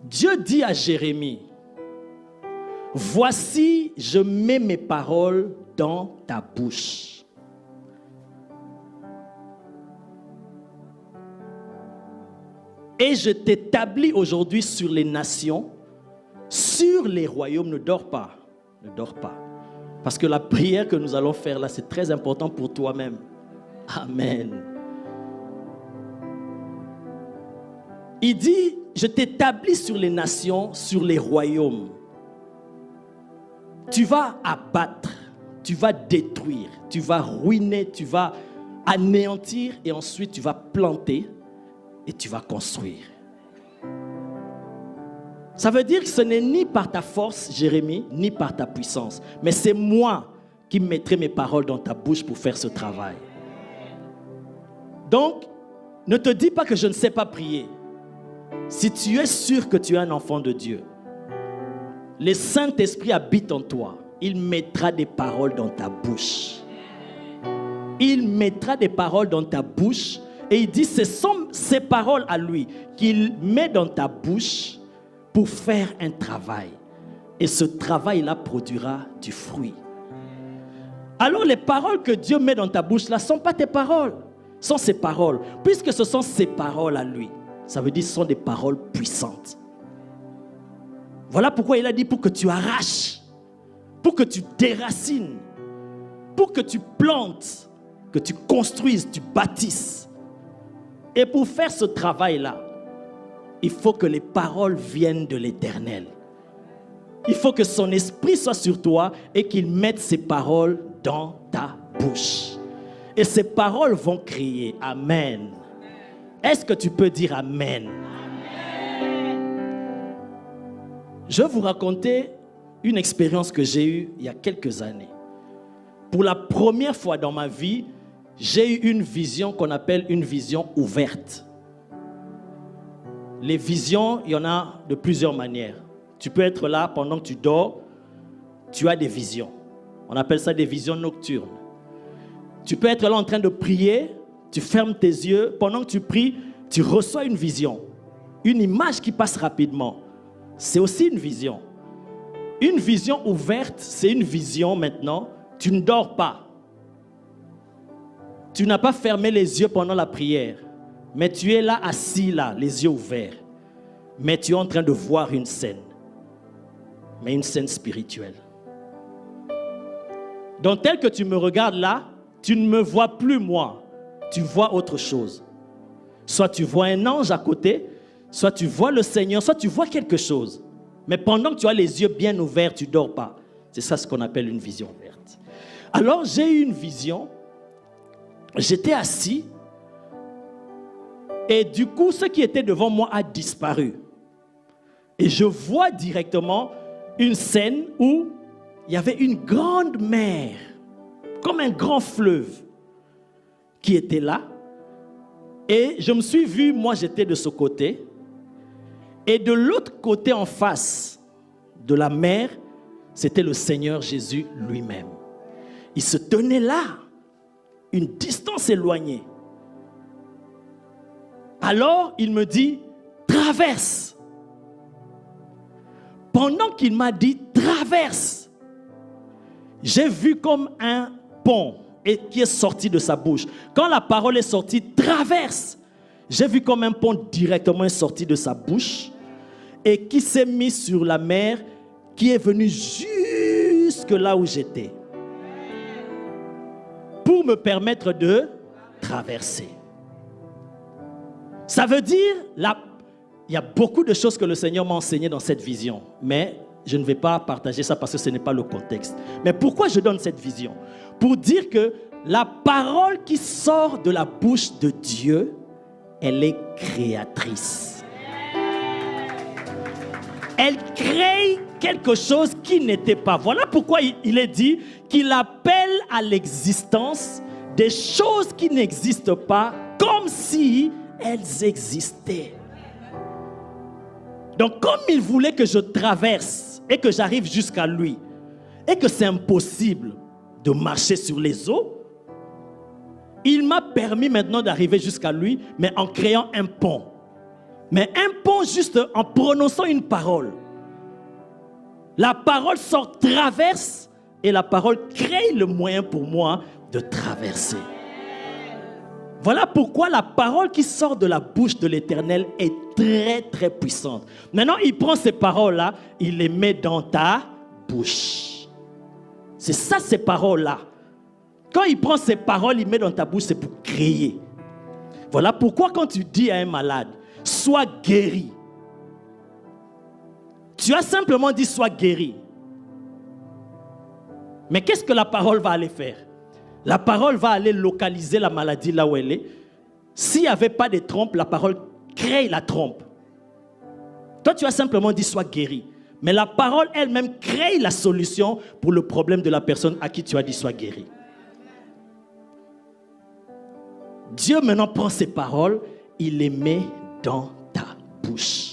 Dieu dit à Jérémie, voici, je mets mes paroles dans ta bouche. Et je t'établis aujourd'hui sur les nations, sur les royaumes. Ne dors pas, ne dors pas. Parce que la prière que nous allons faire là, c'est très important pour toi-même. Amen. Il dit, je t'établis sur les nations, sur les royaumes. Tu vas abattre, tu vas détruire, tu vas ruiner, tu vas anéantir et ensuite tu vas planter et tu vas construire. Ça veut dire que ce n'est ni par ta force, Jérémie, ni par ta puissance, mais c'est moi qui mettrai mes paroles dans ta bouche pour faire ce travail. Donc, ne te dis pas que je ne sais pas prier. Si tu es sûr que tu es un enfant de Dieu, le Saint-Esprit habite en toi. Il mettra des paroles dans ta bouche. Il mettra des paroles dans ta bouche et il dit, ce sont ces paroles à lui qu'il met dans ta bouche pour faire un travail. Et ce travail-là produira du fruit. Alors les paroles que Dieu met dans ta bouche là ne sont pas tes paroles, sont ses paroles. Puisque ce sont ses paroles à lui, ça veut dire que ce sont des paroles puissantes. Voilà pourquoi il a dit pour que tu arraches, pour que tu déracines, pour que tu plantes, que tu construises, tu bâtisses. Et pour faire ce travail-là, il faut que les paroles viennent de l'Éternel. Il faut que son esprit soit sur toi et qu'il mette ses paroles dans ta bouche. Et ces paroles vont crier Amen. Est-ce que tu peux dire Amen? Je vais vous raconter une expérience que j'ai eue il y a quelques années. Pour la première fois dans ma vie, j'ai eu une vision qu'on appelle une vision ouverte. Les visions, il y en a de plusieurs manières. Tu peux être là pendant que tu dors, tu as des visions. On appelle ça des visions nocturnes. Tu peux être là en train de prier, tu fermes tes yeux, pendant que tu pries, tu reçois une vision. Une image qui passe rapidement. C'est aussi une vision. Une vision ouverte, c'est une vision maintenant. Tu ne dors pas. Tu n'as pas fermé les yeux pendant la prière. Mais tu es là, assis là, les yeux ouverts. Mais tu es en train de voir une scène. Mais une scène spirituelle. Donc tel que tu me regardes là, tu ne me vois plus moi. Tu vois autre chose. Soit tu vois un ange à côté, soit tu vois le Seigneur, soit tu vois quelque chose. Mais pendant que tu as les yeux bien ouverts, tu ne dors pas. C'est ça ce qu'on appelle une vision ouverte. Alors j'ai eu une vision. J'étais assis. Et du coup, ce qui était devant moi a disparu. Et je vois directement une scène où il y avait une grande mer, comme un grand fleuve, qui était là. Et je me suis vu, moi j'étais de ce côté. Et de l'autre côté en face de la mer, c'était le Seigneur Jésus lui-même. Il se tenait là, une distance éloignée. Alors il me dit, traverse. Pendant qu'il m'a dit, traverse, j'ai vu comme un pont qui est sorti de sa bouche. Quand la parole est sortie, traverse, j'ai vu comme un pont directement sorti de sa bouche et qui s'est mis sur la mer, qui est venu jusque là où j'étais pour me permettre de traverser. Ça veut dire, il y a beaucoup de choses que le Seigneur m'a enseigné dans cette vision, mais je ne vais pas partager ça parce que ce n'est pas le contexte. Mais pourquoi je donne cette vision? Pour dire que la parole qui sort de la bouche de Dieu, elle est créatrice. Elle crée quelque chose qui n'était pas. Voilà pourquoi il est dit qu'il appelle à l'existence des choses qui n'existent pas comme si elles existaient. Donc comme il voulait que je traverse et que j'arrive jusqu'à lui et que c'est impossible de marcher sur les eaux, il m'a permis maintenant d'arriver jusqu'à lui, mais en créant un pont. Mais un pont juste en prononçant une parole. La parole sort, traverse, et la parole crée le moyen pour moi de traverser. Voilà pourquoi la parole qui sort de la bouche de l'Éternel est très très puissante. Maintenant, il prend ces paroles-là, il les met dans ta bouche. C'est ça, ces paroles-là. Quand il prend ces paroles, il met dans ta bouche, c'est pour créer. Voilà pourquoi quand tu dis à un malade, sois guéri, tu as simplement dit sois guéri. Mais qu'est-ce que la parole va aller faire? La parole va aller localiser la maladie là où elle est. S'il n'y avait pas de trompe, la parole crée la trompe. Toi, tu as simplement dit sois guéri. Mais la parole elle-même crée la solution pour le problème de la personne à qui tu as dit sois guéri. Dieu maintenant prend ces paroles, il les met dans ta bouche.